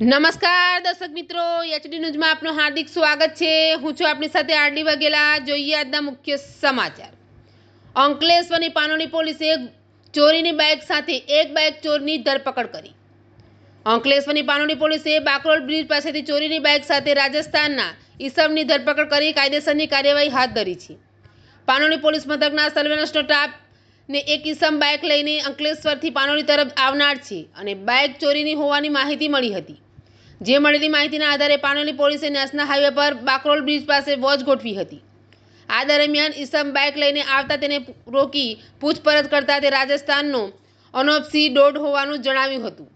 નમસ્કાર દર્શક મિત્રો, એચડી ન્યૂઝમાં આપનું હાર્દિક સ્વાગત છે। હું છું આપની સાથે આરડી વાઘેલા। જોઈએ આજના મુખ્ય સમાચાર। અંકલેશ્વરની પાનોલી પોલીસે ચોરીની બાઇક સાથે એક બાઇક ચોરની ધરપકડ કરી। અંકલેશ્વરની પાનોલી પોલીસે બાકરોલ બ્રિજ પાસેથી ચોરીની બાઇક સાથે રાજસ્થાનના ઈસમની ધરપકડ કરી કાયદેસરની કાર્યવાહી હાથ ધરી છે। પાનોલી પોલીસ મથકના સર્વેલન્સનો સ્ટાફને એક ઈસમ બાઇક લઈને અંકલેશ્વરથી પાનોલી તરફ આવનાર છે અને બાઇક ચોરીની હોવાની માહિતી મળી હતી। જે મળેલી માહિતીના આધારે પાનોલી પોલીસે નેશનલ હાઈવે પર બાકરોલ બ્રિજ પાસે વોચ ગોઠવી હતી। આ દરમિયાન ઈસમ બાઇક લઈને આવતા તેને રોકી પૂછપરછ કરતા તે રાજસ્થાનનો અનોપસિંહ ડોડ હોવાનું જણાવ્યું હતું।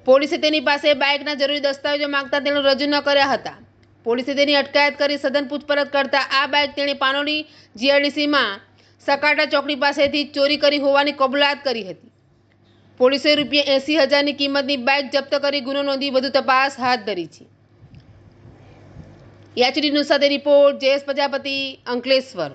પોલીસે તેની પાસે બાઇકના જરૂરી દસ્તાવેજો માંગતા તેને રજૂ ન કર્યા હતા। પોલીસે તેની અટકાયત કરી સઘન પૂછપરછ કરતા આ બાઇક તેણે પાનોલી જીઆઈડીસીમાં સકાટા ચોકડી પાસેથી ચોરી કરી હોવાની કબૂલાત કરી હતી। પોલીસે ₹80,000ની કિંમતની બાઇક જપ્ત કરી ગુનો નોંધી વધુ તપાસ હાથ ધરી છે। એચડી ન્યૂઝ સાથે રિપોર્ટ જયેશ પ્રજાપતિ, અંકલેશ્વર।